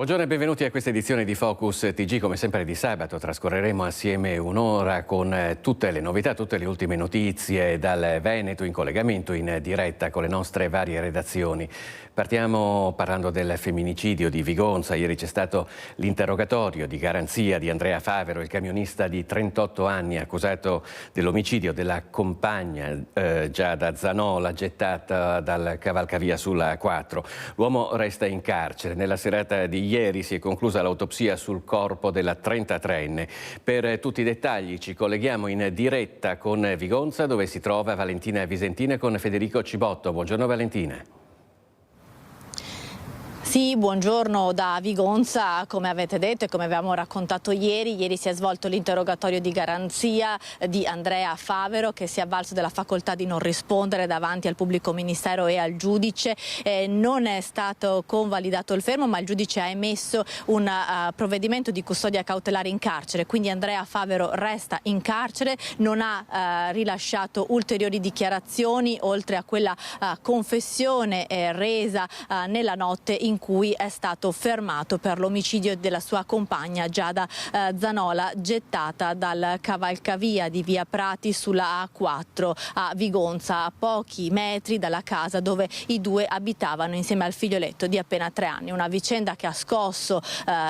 Buongiorno e benvenuti a questa edizione di Focus TG. Come sempre di sabato trascorreremo assieme un'ora con tutte le novità, tutte le ultime notizie dal Veneto, in collegamento in diretta con le nostre varie redazioni. Partiamo parlando del femminicidio di Vigonza. Ieri c'è stato l'interrogatorio di garanzia di Andrea Favero, il camionista di 38 anni accusato dell'omicidio della compagna Giada Zanola, gettata dal cavalcavia sulla 4. L'uomo resta in carcere. Nella serata di ieri si è conclusa l'autopsia sul corpo della 33enne. Per tutti i dettagli ci colleghiamo in diretta con Vigonza, dove si trova Valentina Visentina con Federico Cibotto. Buongiorno Valentina. Sì, buongiorno da Vigonza. Come avete detto e come avevamo raccontato ieri si è svolto l'interrogatorio di garanzia di Andrea Favero, che si è avvalso della facoltà di non rispondere davanti al pubblico ministero e al giudice. Non è stato convalidato il fermo, ma il giudice ha emesso un provvedimento di custodia cautelare in carcere, quindi Andrea Favero resta in carcere, non ha rilasciato ulteriori dichiarazioni oltre a quella confessione resa nella notte in cui è stato fermato per l'omicidio della sua compagna Giada Zanola, gettata dal cavalcavia di via Prati sulla A4 a Vigonza, a pochi metri dalla casa dove i due abitavano insieme al figlioletto di appena 3 anni. Una vicenda che ha scosso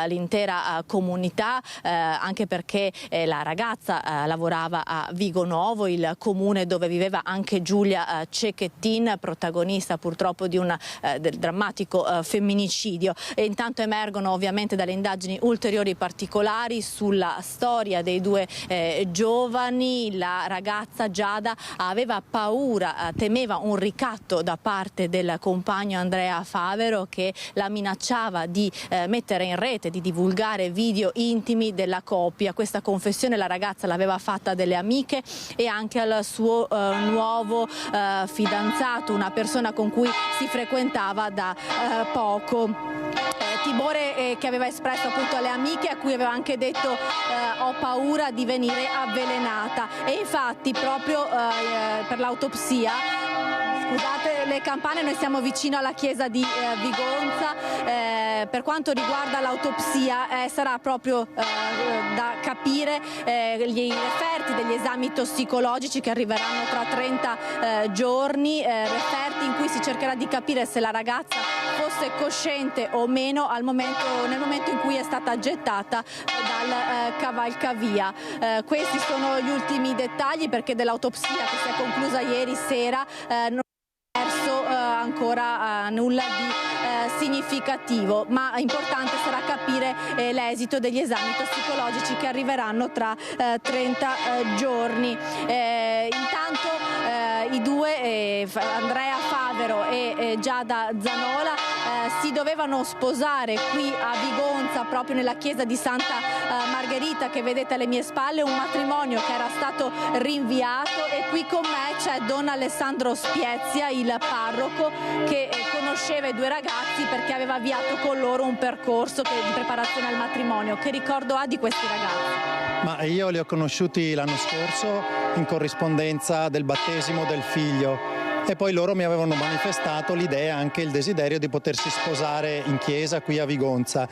l'intera comunità, anche perché la ragazza lavorava a Vigo Nuovo, il comune dove viveva anche Giulia Cecchettin, protagonista purtroppo di del drammatico femminicidio. E intanto emergono ovviamente dalle indagini ulteriori particolari sulla storia dei due giovani. La ragazza Giada aveva paura, temeva un ricatto da parte del compagno Andrea Favero, che la minacciava di mettere in rete, di divulgare video intimi della coppia. Questa confessione la ragazza l'aveva fatta delle amiche e anche al suo nuovo fidanzato, una persona con cui si frequentava da poco. Timore che aveva espresso appunto alle amiche, a cui aveva anche detto ho paura di venire avvelenata, e infatti proprio per l'autopsia, scusate le campane, noi siamo vicino alla chiesa di Vigonza, per quanto riguarda l'autopsia sarà proprio da capire gli referti degli esami tossicologici che arriveranno tra 30 giorni, referti in cui si cercherà di capire se la ragazza fosse cosciente o meno nel momento in cui è stata gettata dal cavalcavia. Questi sono gli ultimi dettagli, perché dell'autopsia che si è conclusa ieri sera non è emerso ancora nulla di significativo, ma importante sarà capire l'esito degli esami tossicologici che arriveranno tra 30 giorni. Intanto i due, Andrea Favero e Giada Zanola, si dovevano sposare qui a Vigonza, proprio nella chiesa di Santa Margherita che vedete alle mie spalle, un matrimonio che era stato rinviato. E qui con me c'è Don Alessandro Spiezia, il parroco, che conosceva i due ragazzi perché aveva avviato con loro un percorso di preparazione al matrimonio. Che ricordo ha di questi ragazzi? Ma io li ho conosciuti l'anno scorso in corrispondenza del battesimo del figlio, e poi loro mi avevano manifestato l'idea, anche il desiderio di potersi sposare in chiesa qui a Vigonza.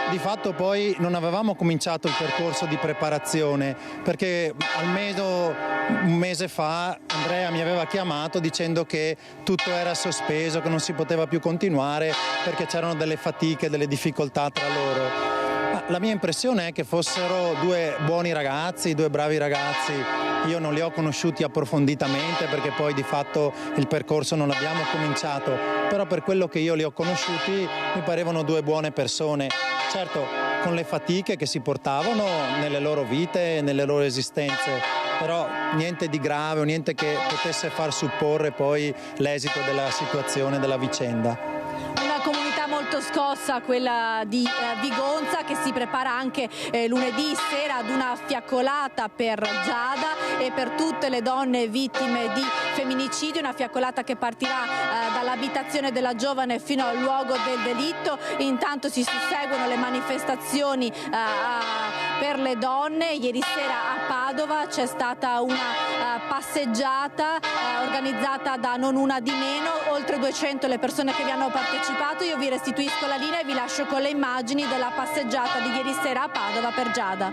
Di fatto poi non avevamo cominciato il percorso di preparazione, perché almeno un mese fa Andrea mi aveva chiamato dicendo che tutto era sospeso, che non si poteva più continuare perché c'erano delle fatiche, delle difficoltà tra loro. Ma la mia impressione è che fossero due buoni ragazzi, due bravi ragazzi. Io non li ho conosciuti approfonditamente perché poi di fatto il percorso non l'abbiamo cominciato, però per quello che io li ho conosciuti mi parevano due buone persone, certo con le fatiche che si portavano nelle loro vite e nelle loro esistenze, però niente di grave o niente che potesse far supporre poi l'esito della situazione, della vicenda. Una comunità molto scossa, quella di Vigonza, che si prepara anche lunedì sera ad una fiaccolata per Giada e per tutte le donne vittime di femminicidio, una fiaccolata che partirà dall'abitazione della giovane fino al luogo del delitto. Intanto si susseguono le manifestazioni per per le donne. Ieri sera a Padova c'è stata una passeggiata organizzata da Non Una di Meno, oltre 200 le persone che vi hanno partecipato. Io vi restituisco la linea e vi lascio con le immagini della passeggiata di ieri sera a Padova per Giada.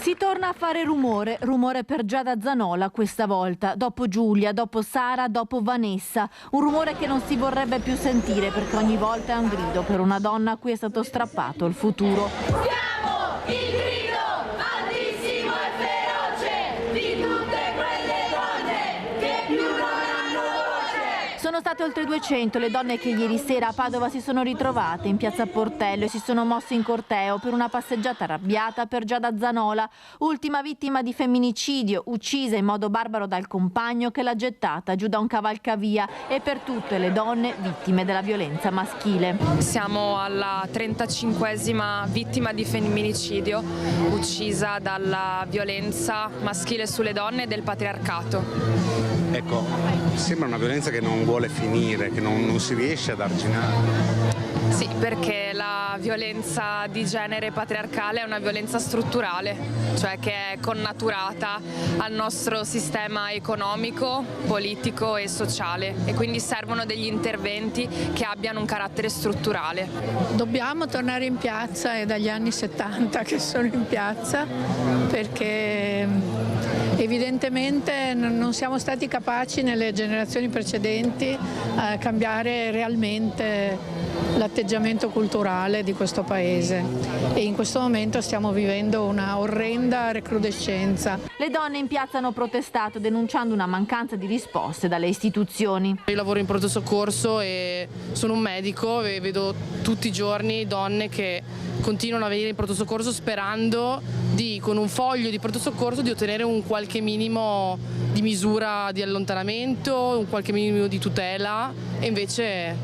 Si torna a fare rumore per Giada Zanola questa volta, dopo Giulia, dopo Sara, dopo Vanessa. Un rumore che non si vorrebbe più sentire perché ogni volta è un grido per una donna a cui è stato strappato il futuro. Siamo il grido altissimo e feroce di tutte quelle donne che più non hanno voce. Sono state oltre 200 le donne che ieri sera a Padova si sono ritrovate in piazza Portello e si sono mosse in corteo per una passeggiata arrabbiata per Giada Zanola, ultima vittima di femminicidio, uccisa in modo barbaro dal compagno che l'ha gettata giù da un cavalcavia, e per tutte le donne vittime della violenza maschile. Siamo alla 35esima vittima di femminicidio uccisa dalla violenza maschile sulle donne e del patriarcato. Ecco, sembra una violenza che non vuole finire, che non si riesce ad arginare. Sì, perché la violenza di genere patriarcale è una violenza strutturale, cioè che è connaturata al nostro sistema economico, politico e sociale, e quindi servono degli interventi che abbiano un carattere strutturale. Dobbiamo tornare in piazza, è dagli anni 70 che sono in piazza, perché evidentemente non siamo stati capaci nelle generazioni precedenti a cambiare realmente l'atteggiamento culturale di questo paese, e in questo momento stiamo vivendo una orrenda recrudescenza. Le donne in piazza hanno protestato denunciando una mancanza di risposte dalle istituzioni. Io lavoro in pronto soccorso e sono un medico e vedo tutti i giorni donne che continuano a venire in pronto soccorso sperando con un foglio di pronto soccorso di ottenere un qualche minimo di misura di allontanamento, un qualche minimo di tutela, e invece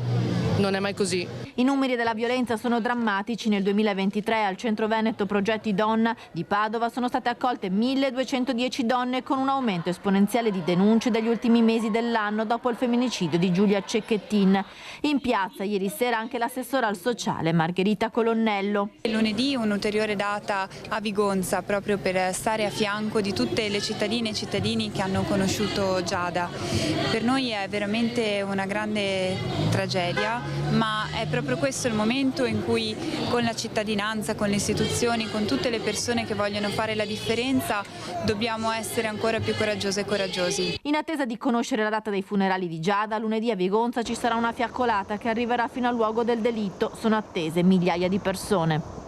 non è mai così. I numeri della violenza sono drammatici. Nel 2023 al Centro Veneto Progetti Donna di Padova sono state accolte 1210 donne, con un aumento esponenziale di denunce dagli ultimi mesi dell'anno dopo il femminicidio di Giulia Cecchettin. In piazza ieri sera anche l'assessora al sociale Margherita Colonnello. Lunedì un'ulteriore data a Vigonza proprio per stare a fianco di tutte le cittadine e cittadini che hanno conosciuto Giada. Per noi è veramente una grande tragedia, ma è proprio questo il momento in cui con la cittadinanza, con le istituzioni, con tutte le persone che vogliono fare la differenza, dobbiamo essere ancora più coraggiose e coraggiosi. In attesa di conoscere la data dei funerali di Giada, lunedì a Vigonza ci sarà una fiaccolata che arriverà fino al luogo del delitto. Sono attese migliaia di persone.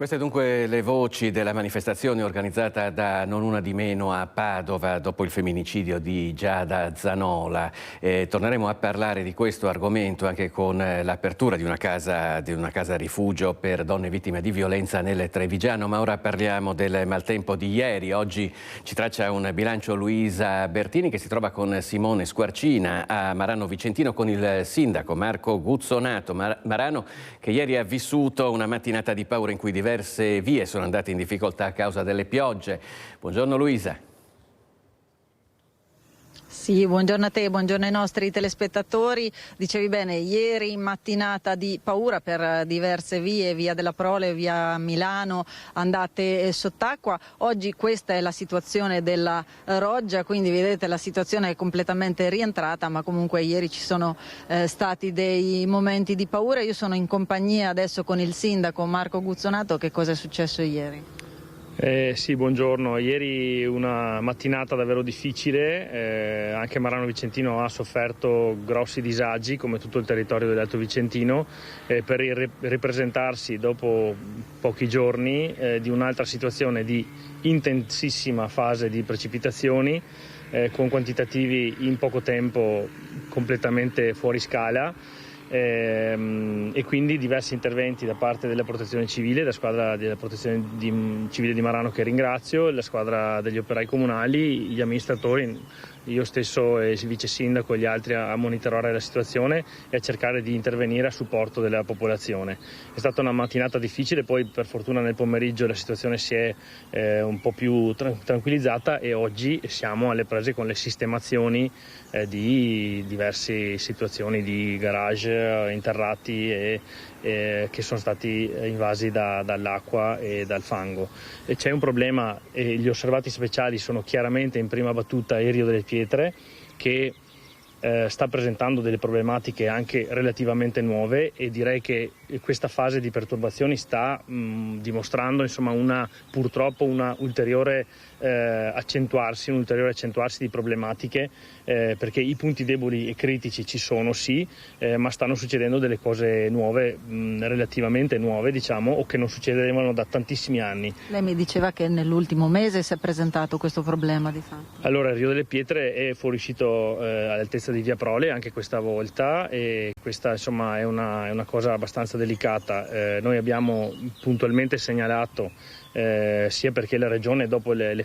Queste dunque le voci della manifestazione organizzata da Non Una di Meno a Padova dopo il femminicidio di Giada Zanola. Torneremo a parlare di questo argomento anche con l'apertura di una casa rifugio per donne vittime di violenza nel Trevigiano, ma ora parliamo del maltempo di ieri. Oggi ci traccia un bilancio Luisa Bertini, che si trova con Simone Squarcina a Marano Vicentino con il sindaco Marco Guzzonato. Marano, che ieri ha vissuto una mattinata di paura in cui diverse vie sono andate in difficoltà a causa delle piogge. Buongiorno Luisa. Sì, buongiorno a te, buongiorno ai nostri telespettatori. Dicevi bene, ieri mattinata di paura per diverse vie, via della Prole, via Milano, andate sott'acqua. Oggi questa è la situazione della Roggia, quindi vedete la situazione è completamente rientrata, ma comunque ieri ci sono stati dei momenti di paura. Io sono in compagnia adesso con il sindaco Marco Guzzonato. Che cosa è successo ieri? Sì, buongiorno. Ieri una mattinata davvero difficile, anche Marano Vicentino ha sofferto grossi disagi, come tutto il territorio del Delta Vicentino, per ripresentarsi dopo pochi giorni di un'altra situazione di intensissima fase di precipitazioni, con quantitativi in poco tempo completamente fuori scala. E quindi diversi interventi da parte della Protezione Civile, la squadra della Protezione Civile di Marano, che ringrazio, la squadra degli operai comunali, gli amministratori io stesso e il vice sindaco e gli altri a monitorare la situazione e a cercare di intervenire a supporto della popolazione. È stata una mattinata difficile, poi per fortuna nel pomeriggio la situazione si è un po' più tranquillizzata e oggi siamo alle prese con le sistemazioni di diverse situazioni di garage interrati e che sono stati invasi dall'acqua e dal fango. E c'è un problema, e gli osservati speciali sono chiaramente in prima battuta il Rio delle Pietre, che sta presentando delle problematiche anche relativamente nuove, e direi che questa fase di perturbazioni sta dimostrando purtroppo un ulteriore accentuarsi di problematiche, perché i punti deboli e critici ci sono sì, ma stanno succedendo delle cose nuove, relativamente nuove diciamo, o che non succedevano da tantissimi anni. Lei mi diceva che nell'ultimo mese si è presentato questo problema di fatto. Allora, il Rio delle Pietre è fuoriuscito all'altezza di Via Prole anche questa volta, e questa insomma è una cosa abbastanza delicata. Noi abbiamo puntualmente segnalato, sia perché la Regione dopo le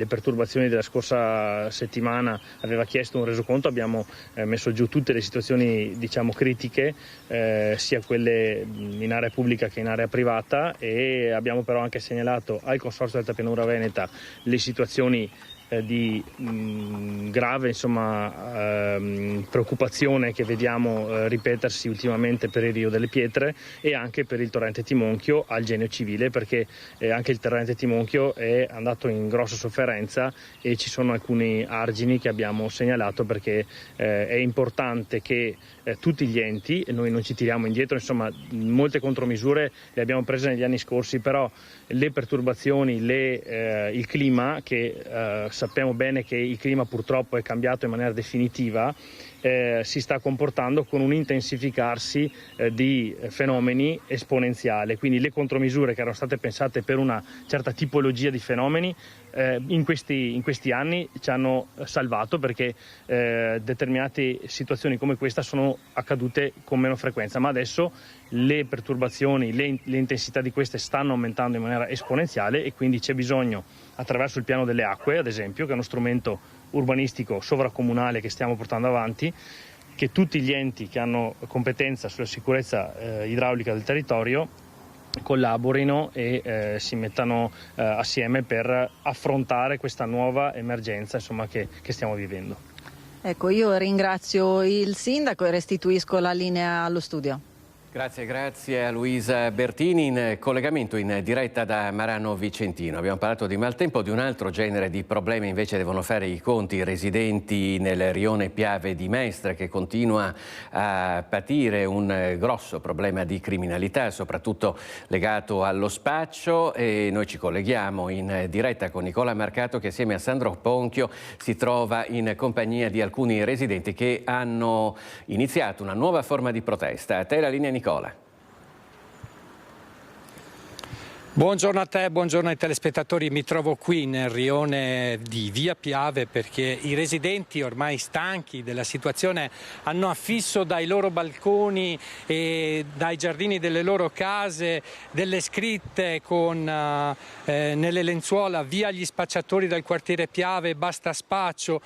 perturbazioni della scorsa settimana aveva chiesto un resoconto, abbiamo messo giù tutte le situazioni diciamo critiche, sia quelle in area pubblica che in area privata, e abbiamo però anche segnalato al Consorzio Alta Pianura Veneta le situazioni di grave preoccupazione che vediamo ripetersi ultimamente per il Rio delle Pietre e anche per il torrente Timonchio al Genio Civile, perché anche il torrente Timonchio è andato in grossa sofferenza e ci sono alcuni argini che abbiamo segnalato, perché è importante che tutti gli enti, e noi non ci tiriamo indietro, molte contromisure le abbiamo prese negli anni scorsi, però le perturbazioni, il clima, che sappiamo bene che il clima purtroppo è cambiato in maniera definitiva, si sta comportando con un intensificarsi di fenomeni esponenziale, quindi le contromisure che erano state pensate per una certa tipologia di fenomeni in questi anni ci hanno salvato, perché determinate situazioni come questa sono accadute con meno frequenza, ma adesso le perturbazioni, le intensità di queste stanno aumentando in maniera esponenziale, e quindi c'è bisogno, attraverso il piano delle acque ad esempio, che è uno strumento urbanistico sovracomunale che stiamo portando avanti, che tutti gli enti che hanno competenza sulla sicurezza idraulica del territorio collaborino e si mettano assieme per affrontare questa nuova emergenza che stiamo vivendo. Ecco, io ringrazio il sindaco e restituisco la linea allo studio. Grazie a Luisa Bertini, in collegamento in diretta da Marano Vicentino. Abbiamo parlato di maltempo, di un altro genere di problemi invece devono fare i conti i residenti nel rione Piave di Mestre, che continua a patire un grosso problema di criminalità, soprattutto legato allo spaccio, e noi ci colleghiamo in diretta con Nicola Marcato, che assieme a Sandro Ponchio si trova in compagnia di alcuni residenti che hanno iniziato una nuova forma di protesta. A te la linea, Nicola. Buongiorno a te, buongiorno ai telespettatori. Mi trovo qui nel rione di Via Piave perché i residenti, ormai stanchi della situazione, hanno affisso dai loro balconi e dai giardini delle loro case delle scritte con nelle lenzuola: via gli spacciatori dal quartiere Piave, basta spaccio.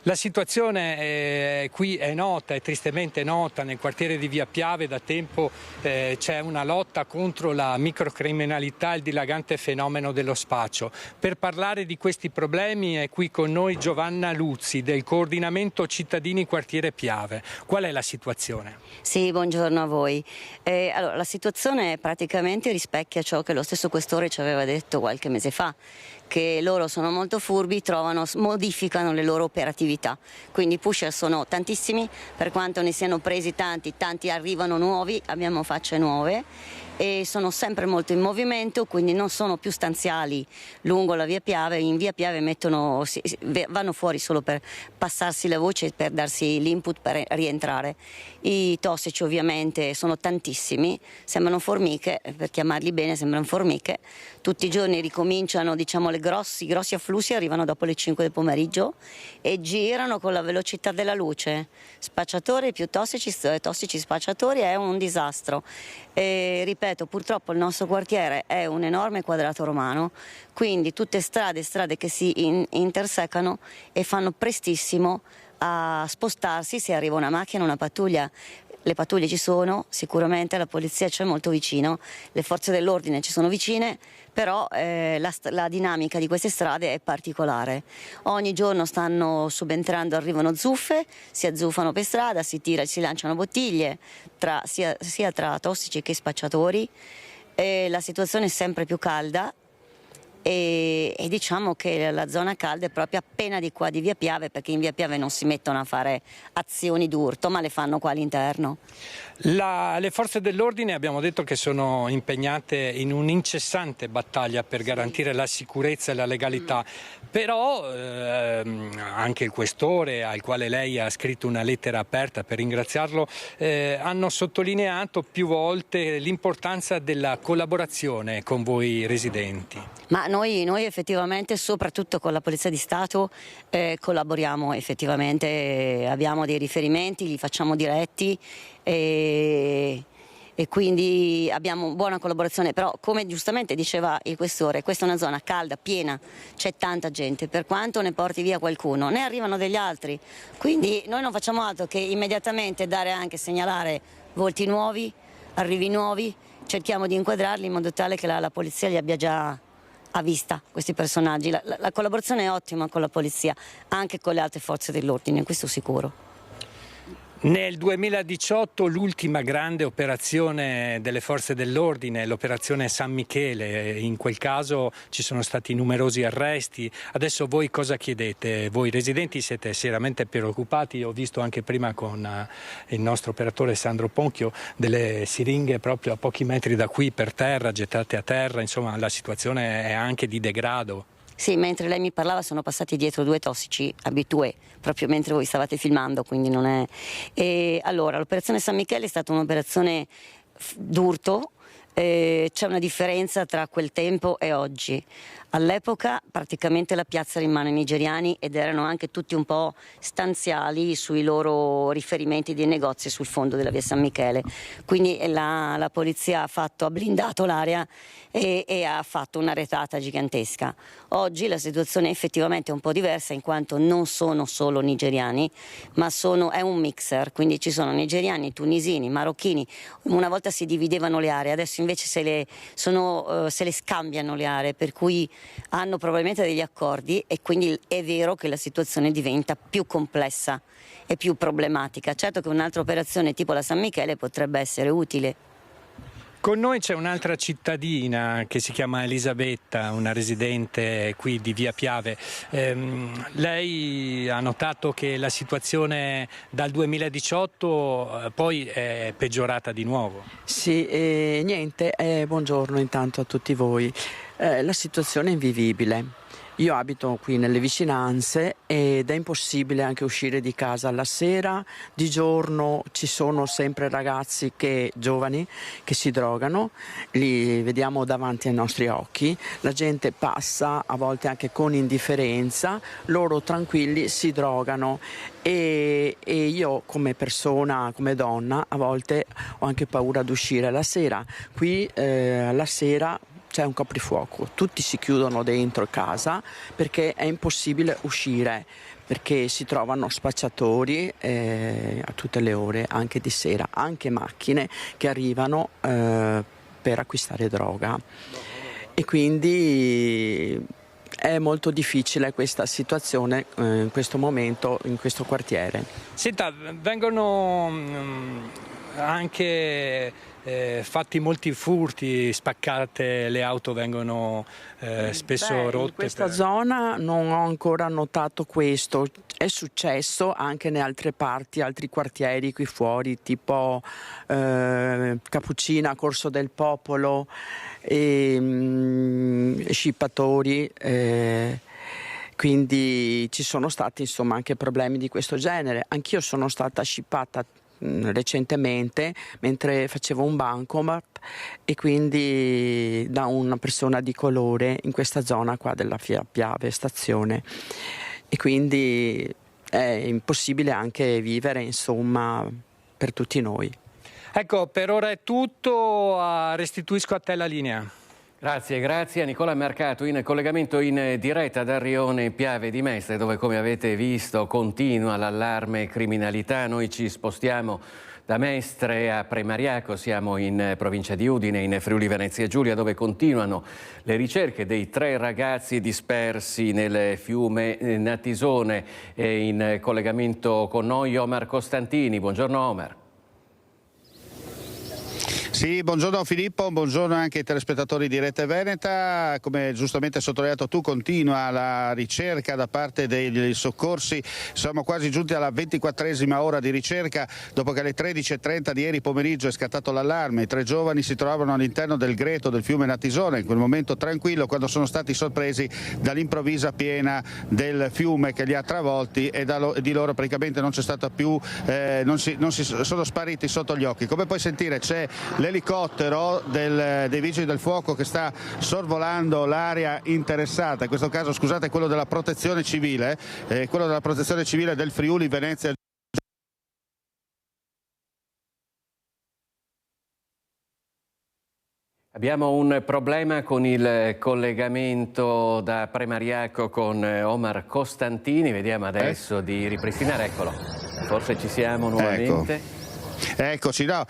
La situazione qui è nota, è tristemente nota. Nel quartiere di Via Piave da tempo c'è una lotta contro la microcriminalità e il dilagante fenomeno dello spaccio. Per parlare di questi problemi è qui con noi Giovanna Luzzi del coordinamento cittadini quartiere Piave. Qual è la situazione? Sì, buongiorno a voi. Allora, la situazione praticamente rispecchia ciò che lo stesso questore ci aveva detto qualche mese fa, che loro sono molto furbi, modificano le loro operatività, quindi i pusher sono tantissimi, per quanto ne siano presi tanti arrivano nuovi, abbiamo facce nuove e sono sempre molto in movimento, quindi non sono più stanziali lungo la Via Piave. In Via Piave vanno fuori solo per passarsi la voce, per darsi l'input per rientrare. I tossici ovviamente sono tantissimi, sembrano formiche, per chiamarli bene sembrano formiche, tutti i giorni ricominciano, diciamo, i grossi afflussi arrivano dopo le 5 del pomeriggio e girano con la velocità della luce. Spacciatori più tossici spacciatori è un disastro. Ripeto, ripeto, purtroppo il nostro quartiere è un enorme quadrato romano, quindi tutte strade che si intersecano e fanno prestissimo a spostarsi se arriva una macchina, una pattuglia. Le pattuglie ci sono, sicuramente la polizia c'è molto vicino, le forze dell'ordine ci sono vicine, però la dinamica di queste strade è particolare. Ogni giorno stanno subentrando, arrivano zuffe, si azzuffano per strada, si lanciano bottiglie, sia tra tossici che spacciatori. La situazione è sempre più calda. E diciamo che la zona calda è proprio appena di qua di Via Piave, perché in Via Piave non si mettono a fare azioni d'urto, ma le fanno qua all'interno. Le forze dell'ordine abbiamo detto che sono impegnate in un'incessante battaglia per garantire la sicurezza e la legalità, però anche il questore, al quale lei ha scritto una lettera aperta per ringraziarlo, hanno sottolineato più volte l'importanza della collaborazione con voi residenti. Ma noi effettivamente, soprattutto con la Polizia di Stato, collaboriamo effettivamente, abbiamo dei riferimenti, li facciamo diretti e quindi abbiamo buona collaborazione, però come giustamente diceva il questore, questa è una zona calda, piena, c'è tanta gente, per quanto ne porti via qualcuno, ne arrivano degli altri, quindi noi non facciamo altro che immediatamente segnalare volti nuovi, arrivi nuovi, cerchiamo di inquadrarli in modo tale che la polizia li abbia già a vista questi personaggi. La collaborazione è ottima con la polizia, anche con le altre forze dell'ordine, questo sicuro. Nel 2018 l'ultima grande operazione delle forze dell'ordine, l'operazione San Michele, in quel caso ci sono stati numerosi arresti. Adesso voi cosa chiedete? Voi residenti siete seriamente preoccupati, ho visto anche prima con il nostro operatore Sandro Ponchio delle siringhe proprio a pochi metri da qui per terra, gettate a terra, insomma la situazione è anche di degrado. Sì, mentre lei mi parlava sono passati dietro 2 tossici abitué, proprio mentre voi stavate filmando, quindi non è... Allora, l'operazione San Michele è stata un'operazione d'urto, c'è una differenza tra quel tempo e oggi. All'epoca praticamente la piazza era in mano ai nigeriani ed erano anche tutti un po' stanziali sui loro riferimenti dei negozi sul fondo della via San Michele, quindi la polizia ha blindato l'area e ha fatto una retata gigantesca. Oggi la situazione è effettivamente un po' diversa, in quanto non sono solo nigeriani, ma è un mixer, quindi ci sono nigeriani, tunisini, marocchini. Una volta si dividevano le aree, adesso invece se le scambiano le aree, per cui hanno probabilmente degli accordi e quindi è vero che la situazione diventa più complessa e più problematica. Certo che un'altra operazione tipo la San Michele potrebbe essere utile. Con noi c'è un'altra cittadina che si chiama Elisabetta, una residente qui di Via Piave. Lei ha notato che la situazione dal 2018 poi è peggiorata di nuovo. Sì, niente, buongiorno intanto a tutti voi. La situazione è invivibile. Io abito qui nelle vicinanze ed è impossibile anche uscire di casa la sera. Di giorno ci sono sempre ragazzi giovani che si drogano, li vediamo davanti ai nostri occhi. La gente passa a volte anche con indifferenza, loro tranquilli si drogano e io come persona, come donna, a volte ho anche paura di uscire la sera. Qui la sera c'è un coprifuoco, tutti si chiudono dentro casa perché è impossibile uscire, perché si trovano spacciatori a tutte le ore, anche di sera, anche macchine che arrivano per acquistare droga e quindi è molto difficile questa situazione in questo momento, in questo quartiere. Senta, vengono anche fatti molti furti, spaccate, le auto vengono spesso rotte. In questa zona non ho ancora notato questo, è successo anche in altre parti, altri quartieri qui fuori, tipo Cappuccina, Corso del Popolo, Scippatori. Quindi ci sono stati insomma anche problemi di questo genere. Anch'io sono stata scippata recentemente mentre facevo un bancomat e quindi da una persona di colore in questa zona qua della Via Piave stazione, e quindi è impossibile anche vivere insomma per tutti noi. Ecco, per ora è tutto, restituisco a te la linea. Grazie a Nicola Mercato in collegamento in diretta da Rione Piave di Mestre, dove come avete visto continua l'allarme criminalità. Noi ci spostiamo da Mestre a Premariaco, siamo in provincia di Udine, in Friuli Venezia Giulia, dove continuano le ricerche dei 3 ragazzi dispersi nel fiume Natisone. In collegamento con noi Omar Costantini. Buongiorno Omar. Sì, buongiorno Filippo, buongiorno anche ai telespettatori di Rete Veneta. Come giustamente hai sottolineato tu, continua la ricerca da parte dei soccorsi. Siamo quasi giunti alla 24esima ora di ricerca dopo che alle 13:30 di ieri pomeriggio è scattato l'allarme. I 3 giovani si trovavano all'interno del greto del fiume Natisone, in quel momento tranquillo, quando sono stati sorpresi dall'improvvisa piena del fiume che li ha travolti e di loro praticamente non c'è stata più, non si sono spariti sotto gli occhi. Come puoi sentire c'è l'elicottero dei vigili del fuoco che sta sorvolando l'area interessata, in questo caso scusate quello della protezione civile del Friuli Venezia. Abbiamo un problema con il collegamento da Premariaco con Omar Costantini, vediamo adesso di ripristinare, eccolo, forse ci siamo nuovamente. Eccoci, no.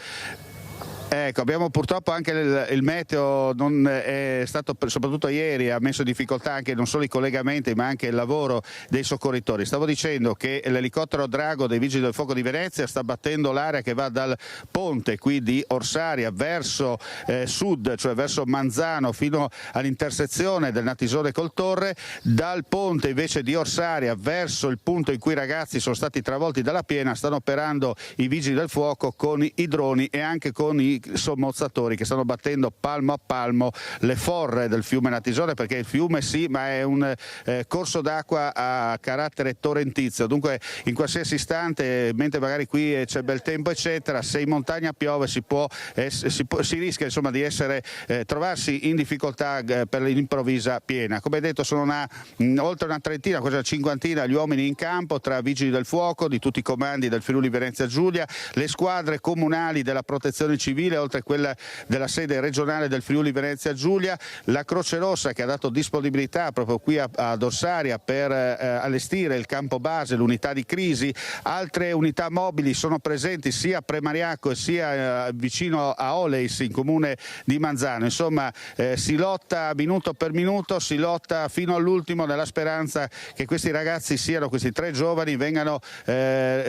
Ecco, abbiamo purtroppo anche il meteo, non è stato, soprattutto ieri, ha messo in difficoltà anche non solo i collegamenti ma anche il lavoro dei soccorritori. Stavo dicendo che l'elicottero Drago dei Vigili del Fuoco di Venezia sta battendo l'area che va dal ponte qui di Orsaria verso sud, cioè verso Manzano fino all'intersezione del Natisone col Torre, dal ponte invece di Orsaria verso il punto in cui i ragazzi sono stati travolti dalla piena stanno operando i Vigili del Fuoco con i droni e anche con i sommozzatori che stanno battendo palmo a palmo le forre del fiume Natisone, perché il fiume sì, ma è un corso d'acqua a carattere torrentizio, dunque in qualsiasi istante, mentre magari qui c'è bel tempo eccetera, se in montagna piove si rischia insomma di trovarsi in difficoltà per l'improvvisa piena. Come detto sono oltre una trentina, quasi una cinquantina gli uomini in campo tra vigili del fuoco di tutti i comandi del Friuli Venezia Giulia, le squadre comunali della protezione civile oltre a quella della sede regionale del Friuli Venezia Giulia, la Croce Rossa che ha dato disponibilità proprio qui ad Orsaria per allestire il campo base, l'unità di crisi, altre unità mobili sono presenti sia a Premariaco sia vicino a Oleis in comune di Manzano, insomma si lotta minuto per minuto, si lotta fino all'ultimo nella speranza che questi ragazzi questi 3 giovani vengano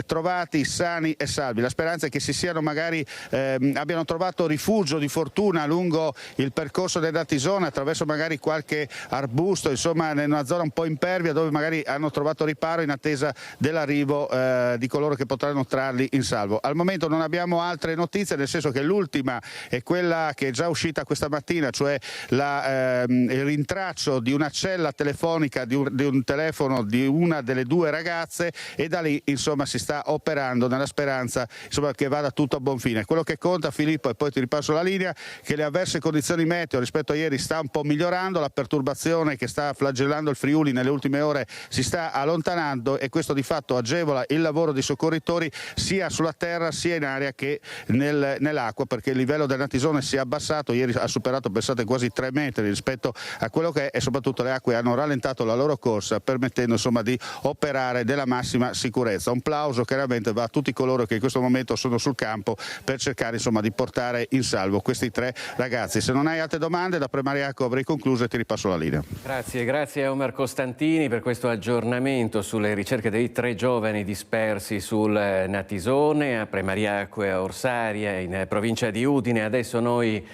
trovati sani e salvi, la speranza è che si siano magari abbiano trovato rifugio di fortuna lungo il percorso del Natisone attraverso magari qualche arbusto, insomma in una zona un po' impervia dove magari hanno trovato riparo in attesa dell'arrivo di coloro che potranno trarli in salvo. Al momento non abbiamo altre notizie, nel senso che l'ultima è quella che è già uscita questa mattina, cioè il rintraccio di una cella telefonica di un telefono di una delle 2 ragazze e da lì insomma si sta operando nella speranza insomma che vada tutto a buon fine. Quello che conta Filippo, e poi ti ripasso la linea, che le avverse condizioni meteo rispetto a ieri sta un po' migliorando, la perturbazione che sta flagellando il Friuli nelle ultime ore si sta allontanando e questo di fatto agevola il lavoro dei soccorritori sia sulla terra sia in aria che nell'acqua, perché il livello del Natisone si è abbassato, ieri ha superato pensate quasi 3 metri rispetto a quello che è, e soprattutto le acque hanno rallentato la loro corsa permettendo insomma di operare della massima sicurezza. Un plauso chiaramente va a tutti coloro che in questo momento sono sul campo per cercare insomma di portare in salvo questi 3 ragazzi. Se non hai altre domande da Premariaco avrei concluso e ti ripasso la linea. Grazie a Omar Costantini per questo aggiornamento sulle ricerche dei 3 giovani dispersi sul Natisone a Premariaco e a Orsaria in provincia di Udine. Adesso noi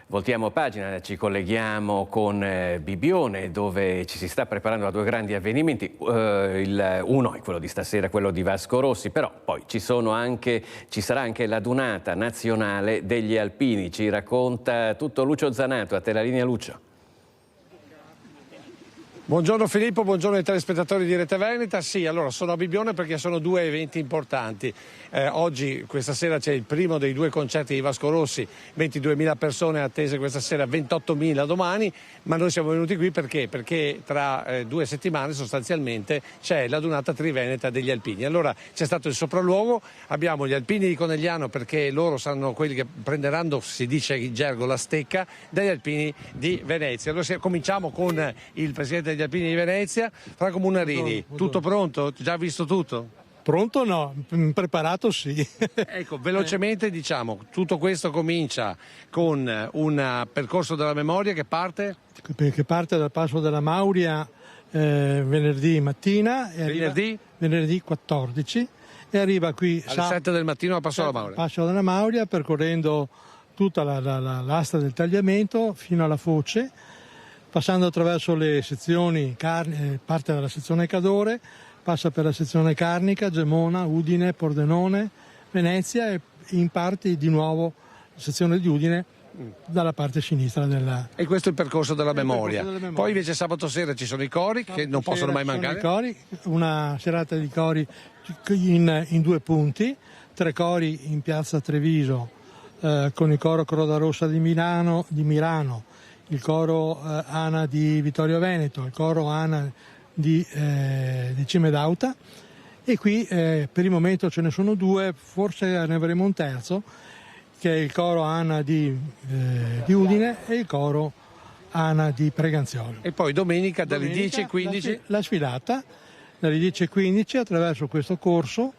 voltiamo pagina, ci colleghiamo con Bibbione dove ci si sta preparando a 2 grandi avvenimenti, uno è quello di stasera, quello di Vasco Rossi, però poi ci sarà anche la Dunata Nazionale degli Alpini, ci racconta tutto Lucio Zanato, a te la linea Lucio. Buongiorno Filippo, buongiorno ai telespettatori di Rete Veneta. Sì, allora sono a Bibbione perché sono due eventi importanti. Oggi, questa sera, c'è il primo dei due concerti di Vasco Rossi, 22.000 persone attese questa sera, 28.000 domani, ma noi siamo venuti qui perché tra 2 settimane sostanzialmente c'è la Dunata Triveneta degli Alpini. Allora c'è stato il sopralluogo, abbiamo gli alpini di Conegliano perché loro saranno quelli che prenderanno, si dice in gergo, la stecca degli alpini di Venezia. Allora cominciamo con il presidente degli Alpini di Venezia, Franco Munarini. Tutto pronto? Già visto tutto? Pronto no, preparato sì. Ecco, velocemente diciamo, tutto questo comincia con un percorso della memoria che parte? Che parte dal Passo della Mauria venerdì mattina. E venerdì 14 e arriva qui alle 7 del mattino al Passo della Mauria. Passo della Mauria, percorrendo tutta l'asta del tagliamento fino alla foce, passando attraverso le sezioni, parte dalla sezione Cadore, passa per la sezione Carnica, Gemona, Udine, Pordenone, Venezia e in parte di nuovo la sezione di Udine dalla parte sinistra della... E questo è il percorso della memoria. Poi invece sabato sera ci sono i cori che non possono mai mancare. I cori, una serata di cori in 2 punti, 3 cori in piazza Treviso con il coro Croda Rossa di Milano, il coro ANA di Vittorio Veneto, il coro ANA di Cime d'Auta, e qui per il momento ce ne sono 2, forse ne avremo un terzo, che è il coro ANA di Udine e il coro ANA di Preganziolo. E poi domenica dalle 10:15 la sfilata, dalle 10:15 attraverso questo corso.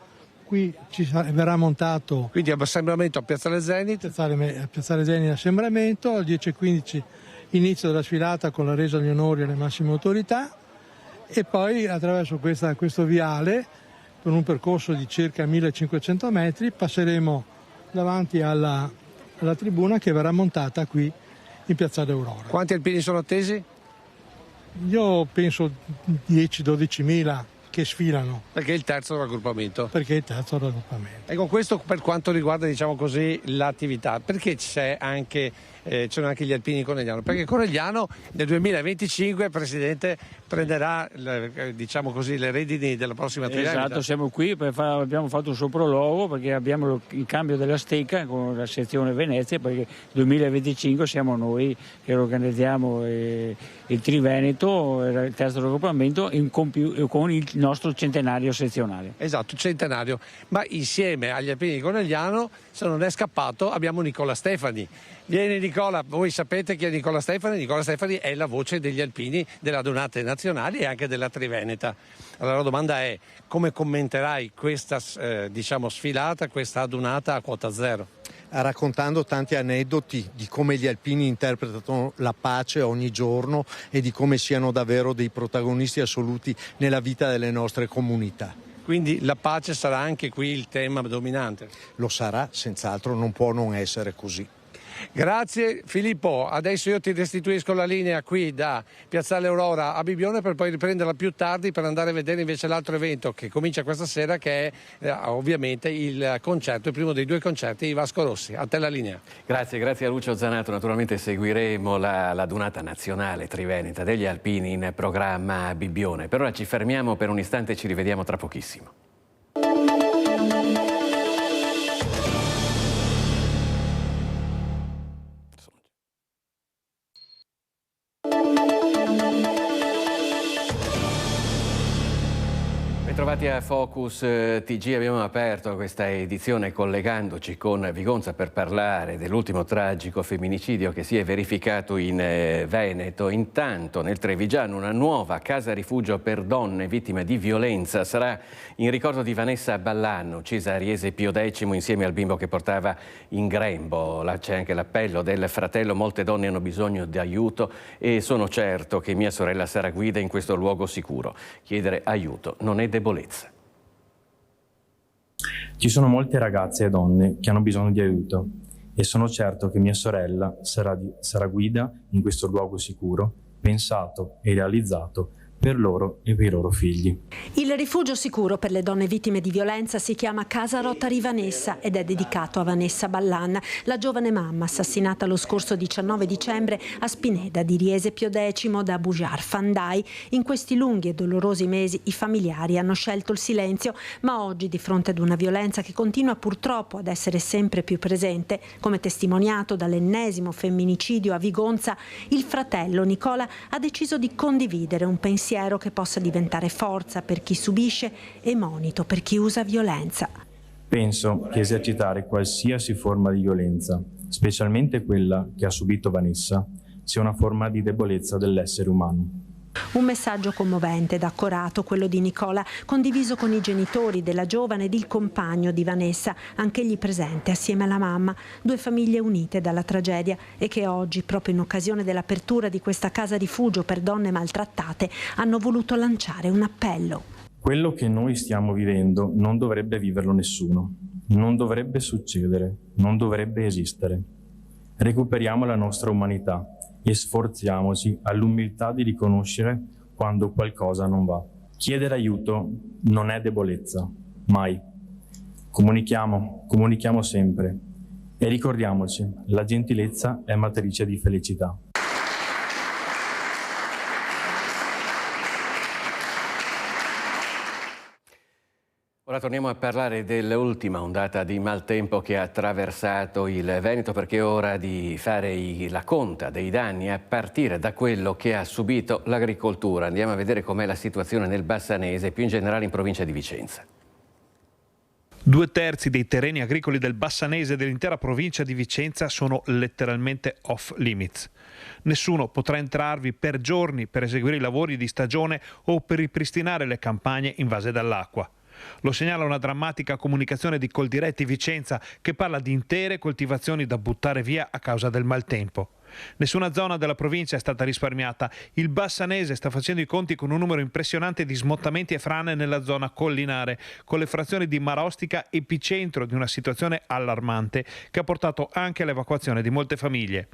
Qui ci verrà montato... Quindi assembramento a Piazzale Zenit. A Piazzale Zenit assembramento, alle 10:15 inizio della sfilata con la resa agli onori alle massime autorità, e poi attraverso questo viale, con un percorso di circa 1500 metri, passeremo davanti alla tribuna che verrà montata qui in Piazzale Aurora. Quanti alpini sono attesi? Io penso 10-12.000 che sfilano. Perché è il terzo raggruppamento. Ecco, questo per quanto riguarda, diciamo così, l'attività. Perché c'erano anche gli alpini di Conegliano? Perché Conegliano nel 2025, Presidente, prenderà, diciamo così, le redini della prossima Triveneta. Esatto, siamo qui, abbiamo fatto un sopralluogo perché abbiamo il cambio della stecca con la sezione Venezia, perché nel 2025 siamo noi che organizziamo il Triveneto, il terzo raggruppamento, con il nostro centenario sezionale. Esatto, centenario. Ma insieme agli alpini di Conegliano, se non è scappato, abbiamo Nicola Stefani. Vieni Nicola, voi sapete chi è Nicola Stefani? Nicola Stefani è la voce degli alpini della Dunate nazionali e anche della Triveneta. Allora la domanda è: come commenterai questa sfilata, questa Dunata a quota zero? Raccontando tanti aneddoti di come gli alpini interpretano la pace ogni giorno e di come siano davvero dei protagonisti assoluti nella vita delle nostre comunità. Quindi la pace sarà anche qui il tema dominante? Lo sarà, senz'altro, non può non essere così. Grazie Filippo, adesso io ti restituisco la linea qui da Piazzale Aurora a Bibbione per poi riprenderla più tardi per andare a vedere invece l'altro evento che comincia questa sera, che è ovviamente il primo dei 2 concerti di Vasco Rossi. A te la linea. Grazie a Lucio Zanato. Naturalmente seguiremo la Dunata nazionale Triveneta degli Alpini in programma a Bibbione. Per ora ci fermiamo per un istante e ci rivediamo tra pochissimo. Bentrovati a Focus TG, abbiamo aperto questa edizione collegandoci con Vigonza per parlare dell'ultimo tragico femminicidio che si è verificato in Veneto. Intanto nel Trevigiano una nuova casa rifugio per donne vittime di violenza sarà in ricordo di Vanessa Ballanno, uccisa a Riese Pio X insieme al bimbo che portava in grembo. Là c'è anche l'appello del fratello: molte donne hanno bisogno di aiuto e sono certo che mia sorella sarà guida in questo luogo sicuro. Chiedere aiuto non è debolezza. Ci sono molte ragazze e donne che hanno bisogno di aiuto e sono certo che mia sorella sarà guida in questo luogo sicuro, pensato e realizzato per loro e per i loro figli. Il rifugio sicuro per le donne vittime di violenza si chiama Casa Rotary Vanessa ed è dedicato a Vanessa Ballan, la giovane mamma assassinata lo scorso 19 dicembre a Spineda di Riese Pio X da Bujar Fandai. In questi lunghi e dolorosi mesi i familiari hanno scelto il silenzio, ma oggi, di fronte ad una violenza che continua purtroppo ad essere sempre più presente, come testimoniato dall'ennesimo femminicidio a Vigonza, il fratello Nicola ha deciso di condividere un pensiero che possa diventare forza per chi subisce e monito per chi usa violenza. Penso che esercitare qualsiasi forma di violenza, specialmente quella che ha subito Vanessa, sia una forma di debolezza dell'essere umano. Un messaggio commovente ed accorato, quello di Nicola, condiviso con i genitori della giovane ed il compagno di Vanessa, anch'egli presente assieme alla mamma, due famiglie unite dalla tragedia e che oggi, proprio in occasione dell'apertura di questa casa rifugio per donne maltrattate, hanno voluto lanciare un appello. Quello che noi stiamo vivendo non dovrebbe viverlo nessuno, non dovrebbe succedere, non dovrebbe esistere. Recuperiamo la nostra umanità e sforziamoci all'umiltà di riconoscere quando qualcosa non va. Chiedere aiuto non è debolezza, mai. Comunichiamo sempre e ricordiamoci, la gentilezza è matrice di felicità. Ora torniamo a parlare dell'ultima ondata di maltempo che ha attraversato il Veneto, perché è ora di fare la conta dei danni a partire da quello che ha subito l'agricoltura. Andiamo a vedere com'è la situazione nel Bassanese e più in generale in provincia di Vicenza. 2/3 dei terreni agricoli del Bassanese e dell'intera provincia di Vicenza sono letteralmente off limits. Nessuno potrà entrarvi per giorni per eseguire i lavori di stagione o per ripristinare le campagne invase dall'acqua. Lo segnala una drammatica comunicazione di Coldiretti Vicenza che parla di intere coltivazioni da buttare via a causa del maltempo. Nessuna zona della provincia è stata risparmiata. Il Bassanese sta facendo i conti con un numero impressionante di smottamenti e frane nella zona collinare, con le frazioni di Marostica epicentro di una situazione allarmante che ha portato anche all'evacuazione di molte famiglie.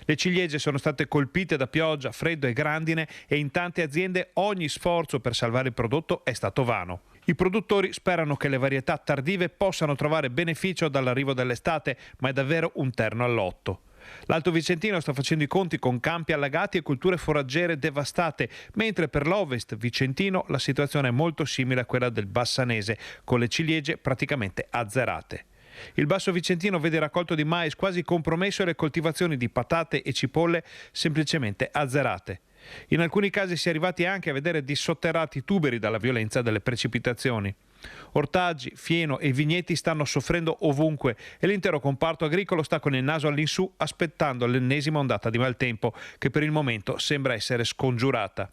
Le ciliegie sono state colpite da pioggia, freddo e grandine e in tante aziende ogni sforzo per salvare il prodotto è stato vano. I produttori sperano che le varietà tardive possano trovare beneficio dall'arrivo dell'estate, ma è davvero un terno al lotto. L'Alto Vicentino sta facendo i conti con campi allagati e culture foraggere devastate, mentre per l'Ovest Vicentino la situazione è molto simile a quella del Bassanese, con le ciliegie praticamente azzerate. Il Basso Vicentino vede il raccolto di mais quasi compromesso e le coltivazioni di patate e cipolle semplicemente azzerate. In alcuni casi si è arrivati anche a vedere dissotterrati tuberi dalla violenza delle precipitazioni. Ortaggi, fieno e vigneti stanno soffrendo ovunque e l'intero comparto agricolo sta con il naso all'insù aspettando l'ennesima ondata di maltempo che per il momento sembra essere scongiurata.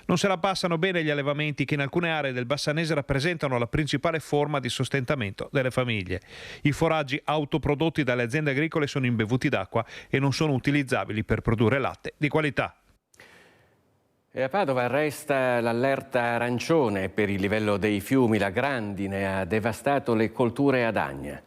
Non se la passano bene gli allevamenti che in alcune aree del Bassanese rappresentano la principale forma di sostentamento delle famiglie. I foraggi autoprodotti dalle aziende agricole sono imbevuti d'acqua e non sono utilizzabili per produrre latte di qualità. E a Padova resta l'allerta arancione per il livello dei fiumi. La grandine ha devastato le colture ad Agna.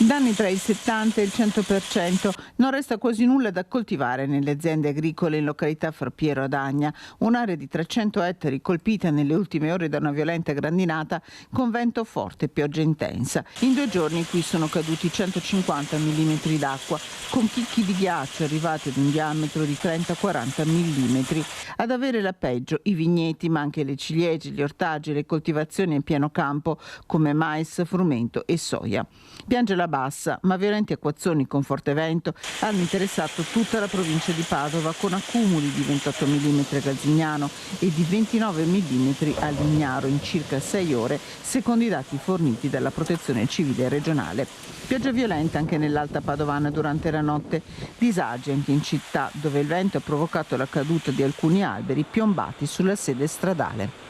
Danni tra il 70 e il 100%. Non resta quasi nulla da coltivare nelle aziende agricole in località Forpiero ad Agna, un'area di 300 ettari colpita nelle ultime ore da una violenta grandinata con vento forte e pioggia intensa. In 2 giorni qui sono caduti 150 mm d'acqua, con chicchi di ghiaccio arrivati ad un diametro di 30-40 mm. Ad avere la peggio i vigneti, ma anche le ciliegie, gli ortaggi e le coltivazioni in pieno campo come mais, frumento e soia. Piange la bassa, ma violenti acquazzoni con forte vento hanno interessato tutta la provincia di Padova, con accumuli di 28 mm a Galzignano e di 29 mm a Lignaro in circa 6 ore, secondo i dati forniti dalla Protezione Civile regionale. Pioggia violenta anche nell'Alta Padovana durante la notte, disagi anche in città, dove il vento ha provocato la caduta di alcuni alberi piombati sulla sede stradale.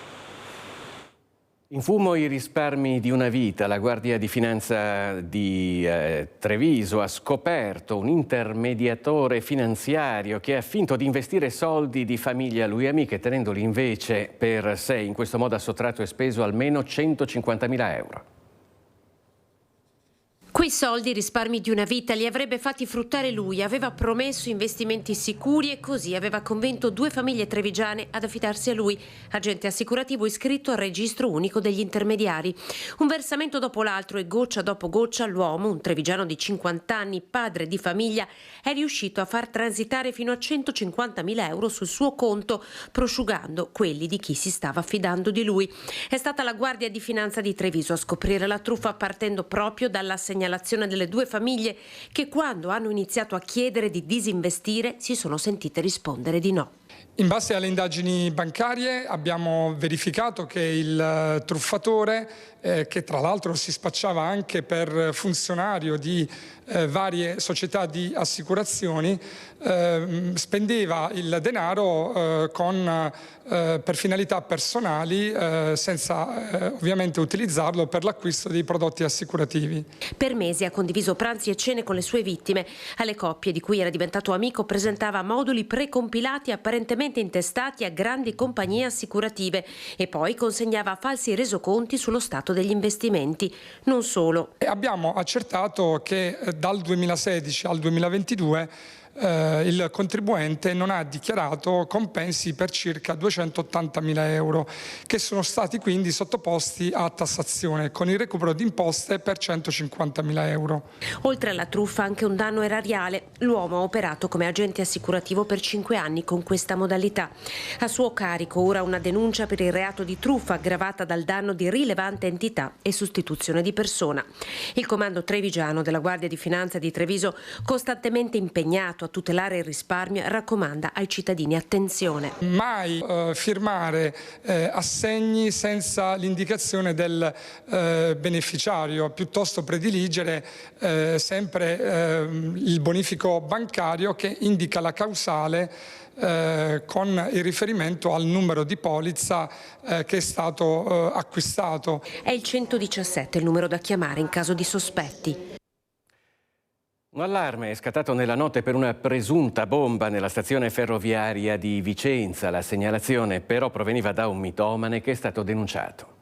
In fumo i risparmi di una vita. La Guardia di Finanza di Treviso ha scoperto un intermediatore finanziario che ha finto di investire soldi di famiglie a lui amiche, tenendoli invece per sé. In questo modo ha sottratto e speso almeno 150.000 euro. Quei soldi, risparmi di una vita, li avrebbe fatti fruttare lui, aveva promesso investimenti sicuri e così aveva convinto 2 famiglie trevigiane ad affidarsi a lui, agente assicurativo iscritto al registro unico degli intermediari. Un versamento dopo l'altro e goccia dopo goccia l'uomo, un trevigiano di 50 anni, padre di famiglia, è riuscito a far transitare fino a 150.000 euro sul suo conto, prosciugando quelli di chi si stava affidando di lui. È stata la Guardia di Finanza di Treviso a scoprire la truffa partendo proprio dalla segnalazione delle 2 famiglie che, quando hanno iniziato a chiedere di disinvestire, si sono sentite rispondere di no. In base alle indagini bancarie abbiamo verificato che il truffatore, che tra l'altro si spacciava anche per funzionario di varie società di assicurazioni, spendeva il denaro per finalità personali senza ovviamente utilizzarlo per l'acquisto di prodotti assicurativi. Per mesi ha condiviso pranzi e cene con le sue vittime. Alle coppie di cui era diventato amico presentava moduli precompilati apparentemente intestati a grandi compagnie assicurative e poi consegnava falsi resoconti sullo stato degli investimenti. Non solo. Abbiamo accertato che dal 2016 al 2022 il contribuente non ha dichiarato compensi per circa 280.000 euro, che sono stati quindi sottoposti a tassazione con il recupero di imposte per 150.000 euro. Oltre alla truffa anche un danno erariale. L'uomo ha operato come agente assicurativo per 5 anni con questa modalità. A suo carico ora una denuncia per il reato di truffa aggravata dal danno di rilevante entità e sostituzione di persona. Il comando trevigiano della Guardia di Finanza di Treviso, costantemente impegnato a tutelare il risparmio, raccomanda ai cittadini attenzione. Mai firmare assegni senza l'indicazione del beneficiario, piuttosto prediligere sempre il bonifico bancario che indica la causale con il riferimento al numero di polizza che è stato acquistato. È il 117 il numero da chiamare in caso di sospetti. Un allarme è scattato nella notte per una presunta bomba nella stazione ferroviaria di Vicenza. La segnalazione però proveniva da un mitomane che è stato denunciato.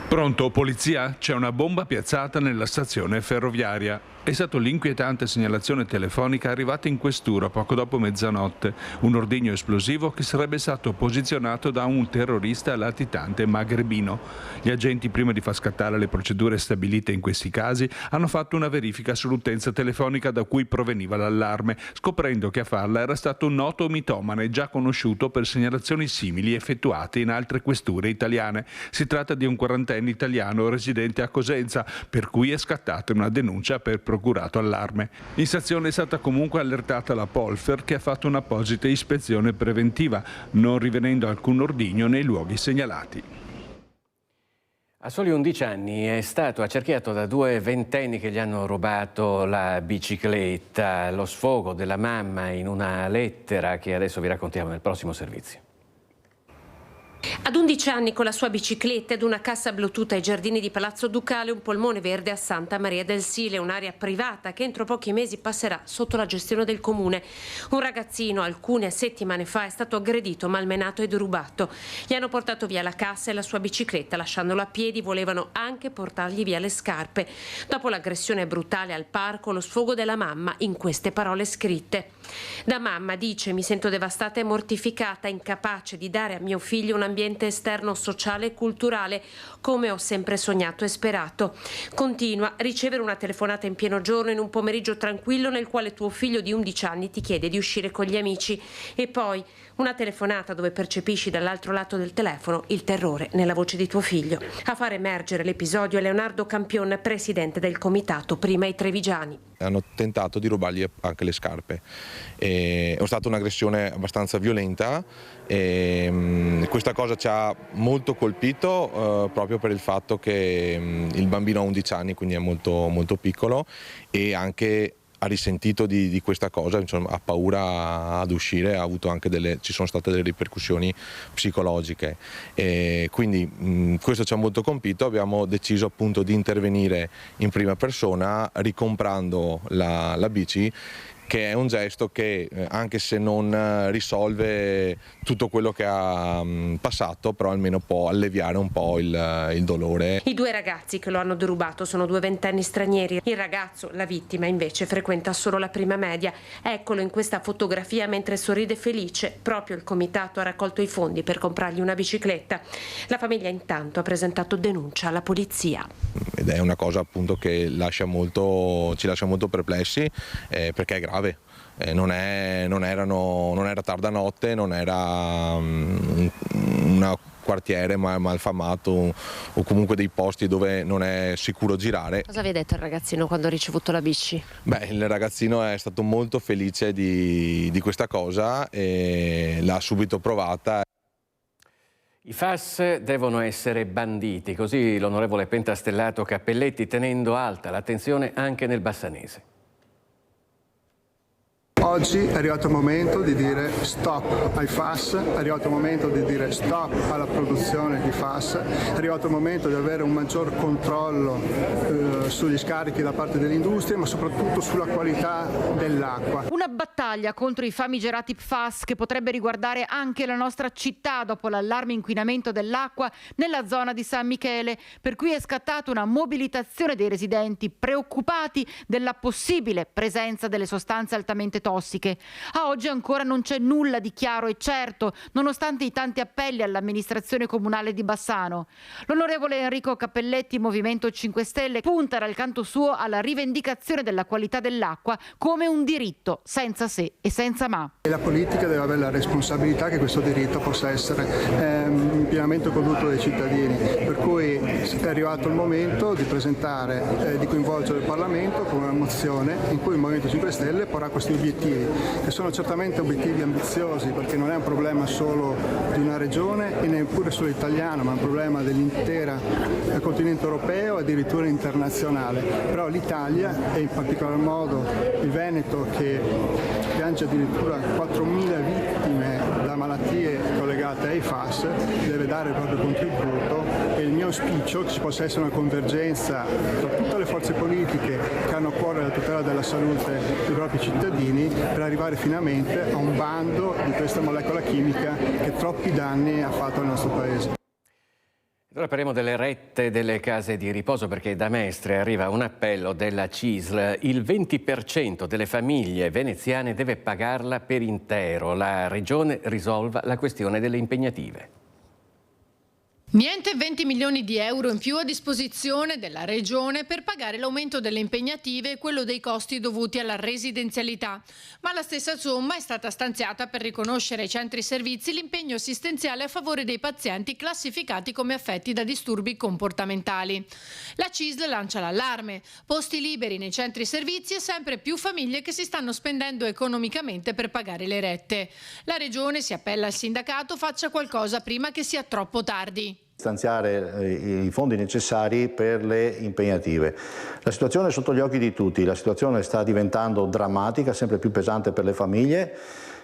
Pronto, polizia? C'è una bomba piazzata nella stazione ferroviaria. È stata l'inquietante segnalazione telefonica arrivata in questura poco dopo mezzanotte. Un ordigno esplosivo che sarebbe stato posizionato da un terrorista latitante magrebino. Gli agenti, prima di far scattare le procedure stabilite in questi casi, hanno fatto una verifica sull'utenza telefonica da cui proveniva l'allarme, scoprendo che a farla era stato un noto mitomane già conosciuto per segnalazioni simili effettuate in altre questure italiane. Si tratta di un 40enne italiano residente a Cosenza, per cui è scattata una denuncia per procurato allarme. In stazione è stata comunque allertata la Polfer, che ha fatto un'apposita ispezione preventiva, non rivenendo alcun ordigno nei luoghi segnalati. A soli 11 anni è stato accerchiato da 2 ventenni che gli hanno rubato la bicicletta. Lo sfogo della mamma in una lettera che adesso vi raccontiamo nel prossimo servizio. Ad 11 anni, con la sua bicicletta ed una cassa Bluetooth ai giardini di Palazzo Ducale, un polmone verde a Santa Maria del Sile, un'area privata che entro pochi mesi passerà sotto la gestione del comune. Un ragazzino alcune settimane fa è stato aggredito, malmenato e derubato. Gli hanno portato via la cassa e la sua bicicletta, lasciandolo a piedi. Volevano anche portargli via le scarpe. Dopo l'aggressione brutale al parco, lo sfogo della mamma in queste parole scritte. Da mamma dice: mi sento devastata e mortificata, incapace di dare a mio figlio un ambiente esterno sociale e culturale come ho sempre sognato e sperato. Continua: ricevere una telefonata in pieno giorno in un pomeriggio tranquillo nel quale tuo figlio di 11 anni ti chiede di uscire con gli amici, e poi una telefonata dove percepisci dall'altro lato del telefono il terrore nella voce di tuo figlio. A far emergere l'episodio è Leonardo Campion, presidente del comitato Prima i Trevigiani. Hanno tentato di rubargli anche le scarpe. È stata un'aggressione abbastanza violenta e questa cosa ci ha molto colpito proprio per il fatto che il bambino ha 11 anni, quindi è molto, molto piccolo, e anche ha risentito di questa cosa, insomma, ha paura ad uscire, ci sono state delle ripercussioni psicologiche, e quindi questo ci ha molto colpito. Abbiamo deciso appunto di intervenire in prima persona ricomprando la bici che è un gesto che anche se non risolve tutto quello che ha passato, però almeno può alleviare un po' il dolore. I due ragazzi che lo hanno derubato sono due ventenni stranieri. Il ragazzo, la vittima, invece frequenta solo la prima media. Eccolo in questa fotografia mentre sorride felice. Proprio il comitato ha raccolto i fondi per comprargli una bicicletta. La famiglia intanto ha presentato denuncia alla polizia. Ed è una cosa appunto che ci lascia molto perplessi, perché è grave. Non era tarda notte, non era un quartiere malfamato o comunque dei posti dove non è sicuro girare. Cosa vi ha detto il ragazzino quando ha ricevuto la bici? Beh, il ragazzino è stato molto felice di questa cosa e l'ha subito provata. I FAS devono essere banditi, così l'onorevole Pentastellato Cappelletti, tenendo alta l'attenzione anche nel bassanese. Oggi è arrivato il momento di dire stop ai FAS, è arrivato il momento di dire stop alla produzione di FAS, è arrivato il momento di avere un maggior controllo sugli scarichi da parte dell'industria, ma soprattutto sulla qualità dell'acqua. Una battaglia contro i famigerati PFAS che potrebbe riguardare anche la nostra città dopo l'allarme inquinamento dell'acqua nella zona di San Michele, per cui è scattata una mobilitazione dei residenti preoccupati della possibile presenza delle sostanze altamente tossiche. A oggi ancora non c'è nulla di chiaro e certo, nonostante i tanti appelli all'amministrazione comunale di Bassano. L'onorevole Enrico Cappelletti, Movimento 5 Stelle, punta dal canto suo alla rivendicazione della qualità dell'acqua come un diritto senza se e senza ma. E la politica deve avere la responsabilità che questo diritto possa essere pienamente goduto dai cittadini, per cui è arrivato il momento di presentare, di coinvolgere il Parlamento con una mozione in cui il Movimento 5 Stelle porrà questi obiettivi, che sono certamente obiettivi ambiziosi, perché non è un problema solo di una regione e neppure solo italiano, ma è un problema dell'intero continente europeo e addirittura internazionale. Però l'Italia e in particolar modo il Veneto, che piange addirittura 4.000 vittime da malattie collegate ai FAS, deve dare il proprio contributo, e il mio auspicio è che ci possa essere una convergenza tra tutte le forze politiche che hanno a cuore la tutela della salute dei propri cittadini, per arrivare finalmente a un bando di questa molecola chimica che troppi danni ha fatto al nostro Paese. Ora parliamo delle rette delle case di riposo, perché da Mestre arriva un appello della CISL. Il 20% delle famiglie veneziane deve pagarla per intero. La Regione risolva la questione delle impegnative. Niente 20 milioni di euro in più a disposizione della Regione per pagare l'aumento delle impegnative e quello dei costi dovuti alla residenzialità, ma la stessa somma è stata stanziata per riconoscere ai centri servizi l'impegno assistenziale a favore dei pazienti classificati come affetti da disturbi comportamentali. La CISL lancia l'allarme: posti liberi nei centri servizi e sempre più famiglie che si stanno spendendo economicamente per pagare le rette. La Regione si appella al sindacato: faccia qualcosa prima che sia troppo tardi. Stanziare i fondi necessari per le impegnative. La situazione è sotto gli occhi di tutti, la situazione sta diventando drammatica, sempre più pesante per le famiglie.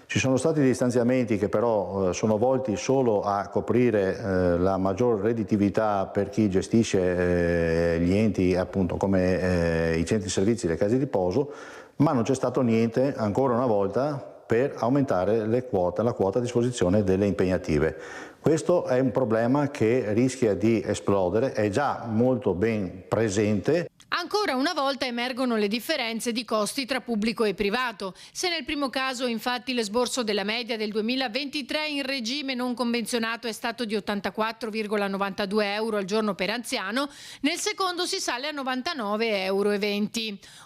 Ci sono stati dei stanziamenti che però sono volti solo a coprire la maggior redditività per chi gestisce gli enti, appunto, come i centri servizi e le case di riposo, ma non c'è stato niente ancora una volta per aumentare la quota a disposizione delle impegnative. Questo è un problema che rischia di esplodere, è già molto ben presente. Ancora una volta emergono le differenze di costi tra pubblico e privato. Se nel primo caso, infatti, l'esborso della media del 2023 in regime non convenzionato è stato di 84,92 euro al giorno per anziano, nel secondo si sale a 99,20 euro.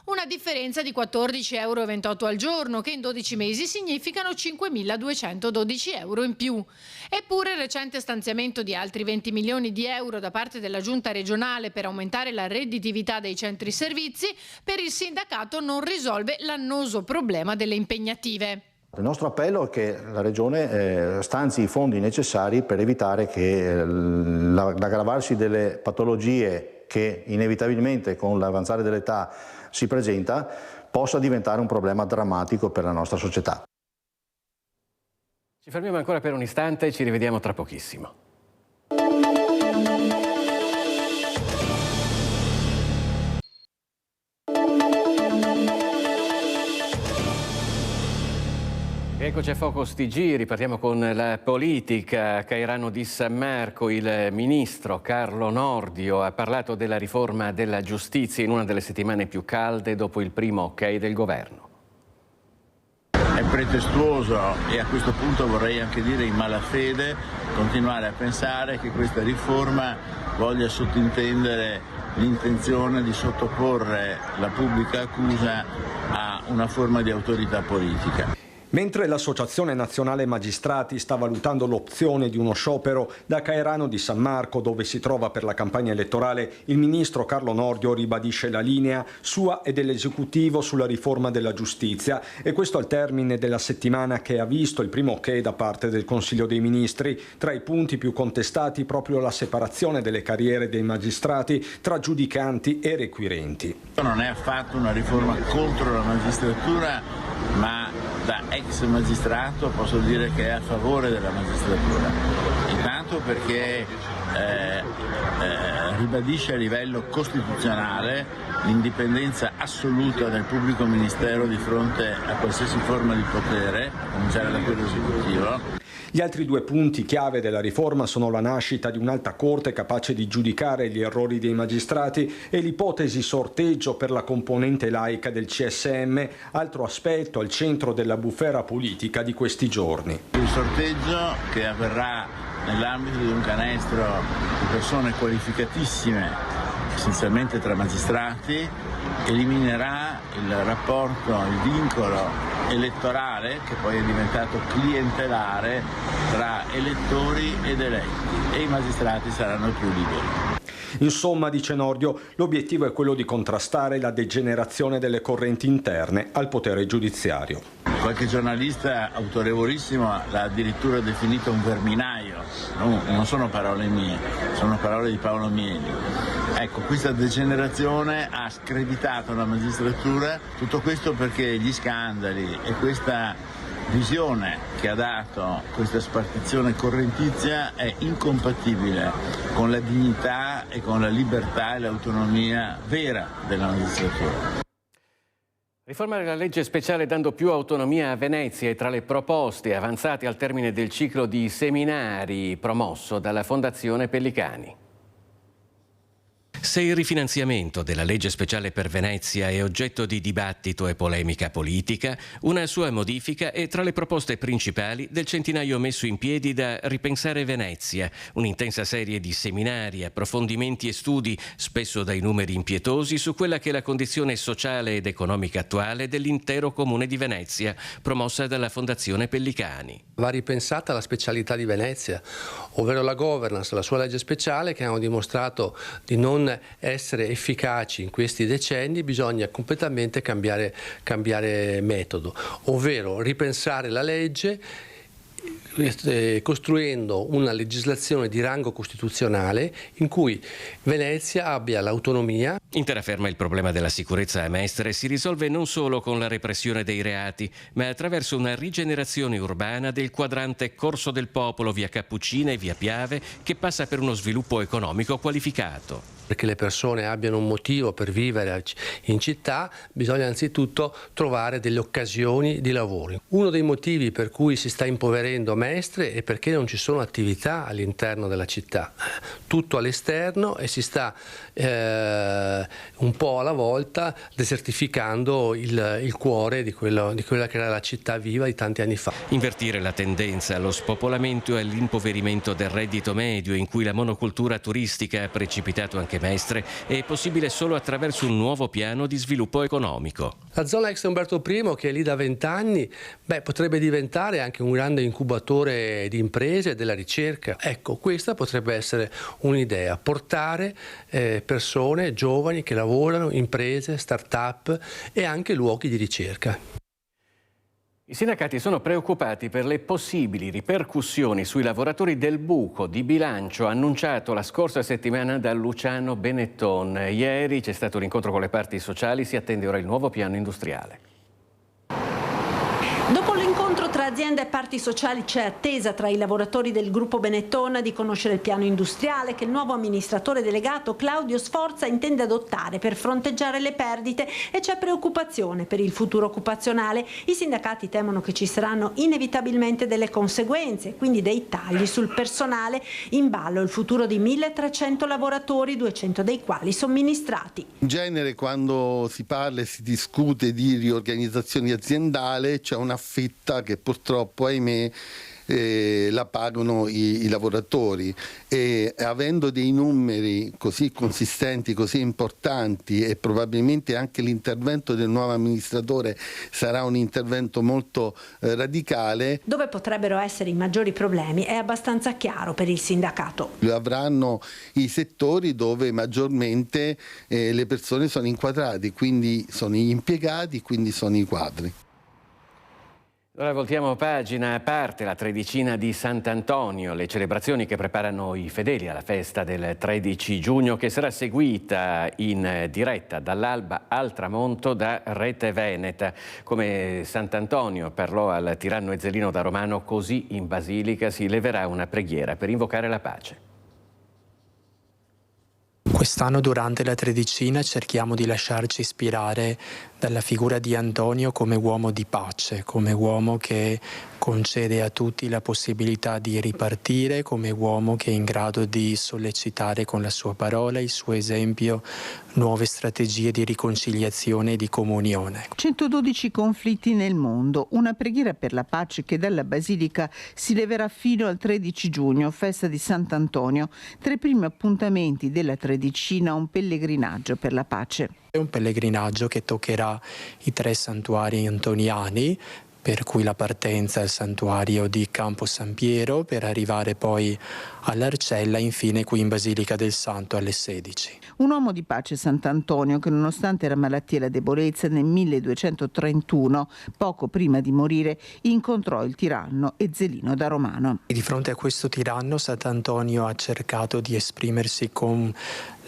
Una differenza di 14,28 euro al giorno, che in 12 mesi significano 5.212 euro in più. Eppure il recente stanziamento di altri 20 milioni di euro da parte della Giunta regionale per aumentare la redditività dei centri servizi, per il sindacato non risolve l'annoso problema delle impegnative. Il nostro appello è che la Regione stanzi i fondi necessari per evitare che l'aggravarsi delle patologie che inevitabilmente con l'avanzare dell'età si presenta possa diventare un problema drammatico per la nostra società. Ci fermiamo ancora per un istante e ci rivediamo tra pochissimo. Eccoci a Focus TG, ripartiamo con la politica. A Cairano di San Marco il ministro Carlo Nordio ha parlato della riforma della giustizia in una delle settimane più calde dopo il primo ok del governo. È pretestuoso e a questo punto vorrei anche dire in malafede continuare a pensare che questa riforma voglia sottintendere l'intenzione di sottoporre la pubblica accusa a una forma di autorità politica. Mentre l'Associazione Nazionale Magistrati sta valutando l'opzione di uno sciopero, da Cairano di San Marco, dove si trova per la campagna elettorale, il ministro Carlo Nordio ribadisce la linea sua e dell'esecutivo sulla riforma della giustizia, e questo al termine della settimana che ha visto il primo ok da parte del Consiglio dei Ministri. Tra i punti più contestati proprio la separazione delle carriere dei magistrati tra giudicanti e requirenti. Non è affatto una riforma contro la magistratura, ma da ex magistrato posso dire che è a favore della magistratura, intanto perché ribadisce a livello costituzionale l'indipendenza assoluta del pubblico ministero di fronte a qualsiasi forma di potere, a cominciare da quello esecutivo. Gli altri due punti chiave della riforma sono la nascita di un'alta corte capace di giudicare gli errori dei magistrati e l'ipotesi sorteggio per la componente laica del CSM, altro aspetto al centro della bufera politica di questi giorni. Il sorteggio che avverrà nell'ambito di un canestro di persone qualificatissime, essenzialmente tra magistrati, eliminerà il rapporto, il vincolo elettorale, che poi è diventato clientelare, tra elettori ed eletti, e i magistrati saranno più liberi. Insomma, dice Nordio, l'obiettivo è quello di contrastare la degenerazione delle correnti interne al potere giudiziario. Qualche giornalista autorevolissimo l'ha addirittura definito un verminaio. Non sono parole mie, sono parole di Paolo Mieli. Ecco, questa degenerazione ha screditato la magistratura, tutto questo perché gli scandali e questa visione che ha dato questa spartizione correntizia è incompatibile con la dignità e con la libertà e l'autonomia vera della magistratura. Riformare la legge speciale dando più autonomia a Venezia è tra le proposte avanzate al termine del ciclo di seminari promosso dalla Fondazione Pellicani. Se il rifinanziamento della legge speciale per Venezia è oggetto di dibattito e polemica politica, una sua modifica è tra le proposte principali del centinaio messo in piedi da Ripensare Venezia, un'intensa serie di seminari, approfondimenti e studi, spesso dai numeri impietosi, su quella che è la condizione sociale ed economica attuale dell'intero comune di Venezia, promossa dalla Fondazione Pellicani. Va ripensata la specialità di Venezia, ovvero la governance, la sua legge speciale, che hanno dimostrato di non essere efficaci in questi decenni. Bisogna completamente cambiare metodo, ovvero ripensare la legge costruendo una legislazione di rango costituzionale in cui Venezia abbia l'autonomia. In terraferma il problema della sicurezza a Mestre si risolve non solo con la repressione dei reati, ma attraverso una rigenerazione urbana del quadrante Corso del Popolo, via Cappuccina e via Piave, che passa per uno sviluppo economico qualificato. Perché le persone abbiano un motivo per vivere in città, bisogna anzitutto trovare delle occasioni di lavoro. Uno dei motivi per cui si sta impoverendo Mestre è perché non ci sono attività all'interno della città, tutto all'esterno, e si sta un po' alla volta desertificando il cuore di quella che era la città viva di tanti anni fa. Invertire la tendenza allo spopolamento e all'impoverimento del reddito medio, in cui la monocultura turistica ha precipitato anche Mestre, è possibile solo attraverso un nuovo piano di sviluppo economico. La zona ex Umberto I, che è lì da 20 anni, potrebbe diventare anche un grande incubatore di imprese e della ricerca. Ecco, questa potrebbe essere un'idea: portare persone giovani che lavorano, imprese, start-up e anche luoghi di ricerca. I sindacati sono preoccupati per le possibili ripercussioni sui lavoratori del buco di bilancio annunciato la scorsa settimana da Luciano Benetton. Ieri c'è stato un incontro con le parti sociali, si attende ora il nuovo piano industriale. Dopo l'incontro tra azienda e parti sociali c'è attesa tra i lavoratori del gruppo Benetton di conoscere il piano industriale che il nuovo amministratore delegato Claudio Sforza intende adottare per fronteggiare le perdite e c'è preoccupazione per il futuro occupazionale. I sindacati temono che ci saranno inevitabilmente delle conseguenze, quindi dei tagli sul personale. In ballo il futuro di 1.300 lavoratori, 200 dei quali somministrati. In genere quando si parla e si discute di riorganizzazione aziendale c'è una fetta che purtroppo, ahimè, la pagano i lavoratori, e avendo dei numeri così consistenti, così importanti, e probabilmente anche l'intervento del nuovo amministratore sarà un intervento molto radicale. Dove potrebbero essere i maggiori problemi è abbastanza chiaro per il sindacato. Avranno i settori dove maggiormente le persone sono inquadrate, quindi sono gli impiegati, quindi sono i quadri. Ora voltiamo pagina, a parte la tredicina di Sant'Antonio, le celebrazioni che preparano i fedeli alla festa del 13 giugno che sarà seguita in diretta dall'alba al tramonto da Rete Veneta. Come Sant'Antonio parlò al tiranno Ezzelino da Romano, così in Basilica si leverà una preghiera per invocare la pace. Quest'anno durante la tredicina cerchiamo di lasciarci ispirare dalla figura di Antonio come uomo di pace, come uomo che concede a tutti la possibilità di ripartire, come uomo che è in grado di sollecitare con la sua parola, il suo esempio, nuove strategie di riconciliazione e di comunione. 112 conflitti nel mondo, una preghiera per la pace che dalla Basilica si leverà fino al 13 giugno, festa di Sant'Antonio. Tra i primi appuntamenti della tredicina un pellegrinaggio per la pace. È un pellegrinaggio che toccherà i 3 santuari antoniani, per cui la partenza al santuario di Campo San Piero per arrivare poi all'Arcella, infine qui in Basilica del Santo alle 16. Un uomo di pace, Sant'Antonio, che nonostante la malattia e la debolezza nel 1231, poco prima di morire, incontrò il tiranno Ezzelino da Romano. E di fronte a questo tiranno Sant'Antonio ha cercato di esprimersi con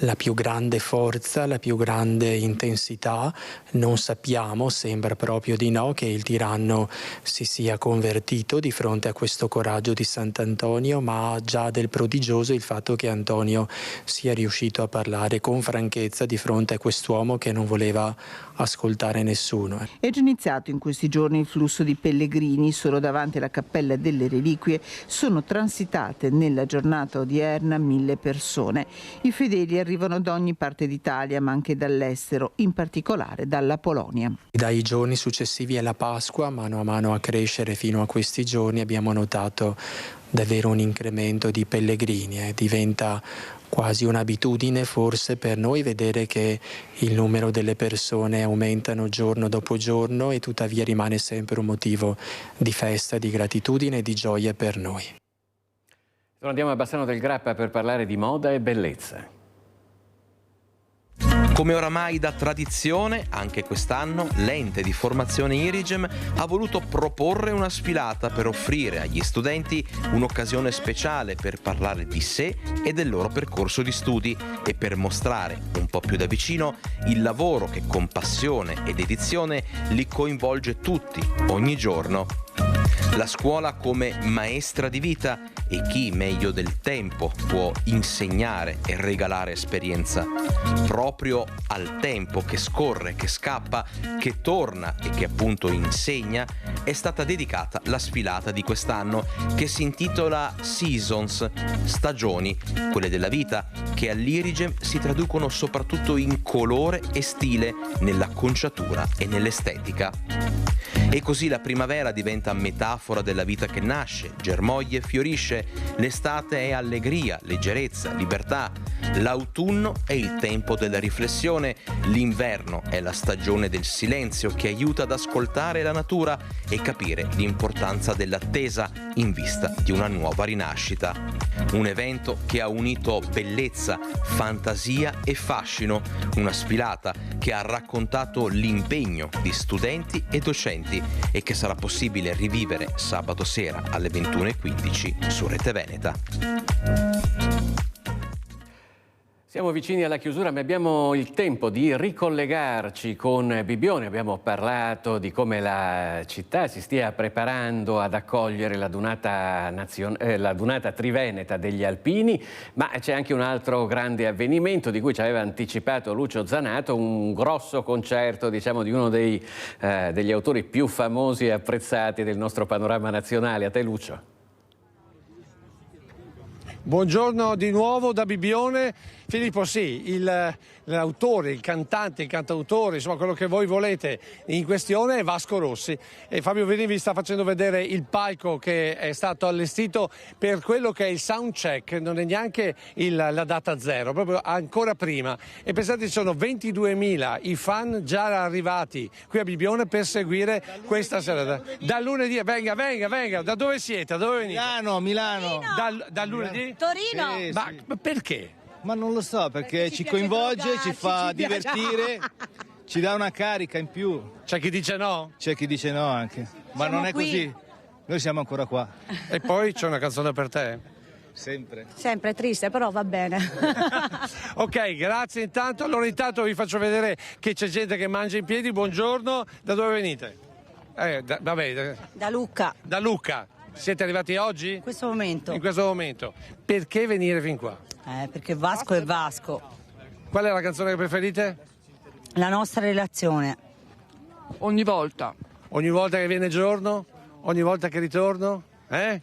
la più grande forza, la più grande intensità. Non sappiamo, sembra proprio di no, che il tiranno si sia convertito di fronte a questo coraggio di Sant'Antonio, ma già del prodigioso il fatto che Antonio sia riuscito a parlare con franchezza di fronte a quest'uomo che non voleva ascoltare nessuno. È già iniziato in questi giorni il flusso di pellegrini. Solo davanti alla Cappella delle Reliquie sono transitate nella giornata odierna 1000 persone. I fedeli arrivano da ogni parte d'Italia, ma anche dall'estero, in particolare dalla Polonia. Dai giorni successivi alla Pasqua, mano a mano a crescere fino a questi giorni, abbiamo notato davvero un incremento di pellegrini. Diventa quasi un'abitudine forse per noi vedere che il numero delle persone aumentano giorno dopo giorno, e tuttavia rimane sempre un motivo di festa, di gratitudine e di gioia per noi. Andiamo a Bassano del Grappa per parlare di moda e bellezza. Come oramai da tradizione, anche quest'anno l'ente di formazione Irigem ha voluto proporre una sfilata per offrire agli studenti un'occasione speciale per parlare di sé e del loro percorso di studi e per mostrare un po' più da vicino il lavoro che con passione e dedizione li coinvolge tutti, ogni giorno. La scuola come maestra di vita, e chi meglio del tempo può insegnare e regalare esperienza. Proprio al tempo che scorre, che scappa, che torna e che appunto insegna, è stata dedicata la sfilata di quest'anno, che si intitola Seasons, stagioni, quelle della vita, che all'Irigem si traducono soprattutto in colore e stile, nell'acconciatura e nell'estetica. E così la primavera diventa metafora della vita che nasce, germoglia e fiorisce, l'estate è allegria, leggerezza, libertà, l'autunno è il tempo della riflessione, l'inverno è la stagione del silenzio che aiuta ad ascoltare la natura e capire l'importanza dell'attesa in vista di una nuova rinascita. Un evento che ha unito bellezza, fantasia e fascino, una sfilata che ha raccontato l'impegno di studenti e docenti e che sarà possibile rivivere sabato sera alle 21:15 su Rete Veneta. Siamo vicini alla chiusura, ma abbiamo il tempo di ricollegarci con Bibbione. Abbiamo parlato di come la città si stia preparando ad accogliere la dunata triveneta degli Alpini, ma c'è anche un altro grande avvenimento di cui ci aveva anticipato Lucio Zanato, un grosso concerto, diciamo, di uno degli autori più famosi e apprezzati del nostro panorama nazionale. A te, Lucio. Buongiorno di nuovo da Bibbione. Filippo, sì, l'autore, il cantante, il cantautore, insomma quello che voi volete in questione è Vasco Rossi, e Fabio Verini vi sta facendo vedere il palco che è stato allestito per quello che è il sound check, non è neanche la data zero, proprio ancora prima, e pensate ci sono 22.000 i fan già arrivati qui a Bibbione per seguire questa serata. Da lunedì, venga, da dove siete? Da dove venite? Milano. Da lunedì? Torino. Sì, ma perché? Ma non lo so, perché ci coinvolge, ci fa divertire, ci dà una carica in più. C'è chi dice no? C'è chi dice no anche, ma non è così. Noi siamo ancora qua. E poi c'è una canzone per te? Sempre. Sempre triste, però va bene. Ok, grazie intanto. Allora intanto vi faccio vedere che c'è gente che mangia in piedi. Buongiorno, da dove venite? Da Lucca. Da Lucca. Siete arrivati oggi? In questo momento. In questo momento. Perché venire fin qua? Perché Vasco è Vasco. Qual è la canzone che preferite? La nostra relazione. Ogni volta. Ogni volta che viene giorno? Ogni volta che ritorno? Sì.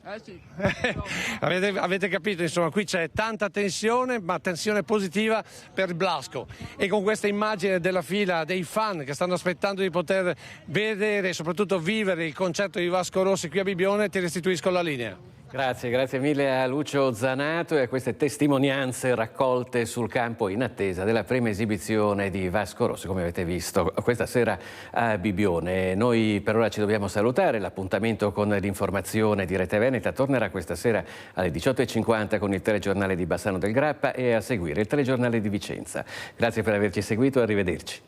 Avete capito, insomma, qui c'è tanta tensione, ma tensione positiva per Blasco, e con questa immagine della fila dei fan che stanno aspettando di poter vedere e soprattutto vivere il concerto di Vasco Rossi qui a Bibbione, ti restituisco la linea. Grazie mille a Lucio Zanato e a queste testimonianze raccolte sul campo in attesa della prima esibizione di Vasco Rossi, come avete visto questa sera a Bibbione. Noi per ora ci dobbiamo salutare, l'appuntamento con l'informazione di Rete Veneta tornerà questa sera alle 18:50 con il telegiornale di Bassano del Grappa e a seguire il telegiornale di Vicenza. Grazie per averci seguito e arrivederci.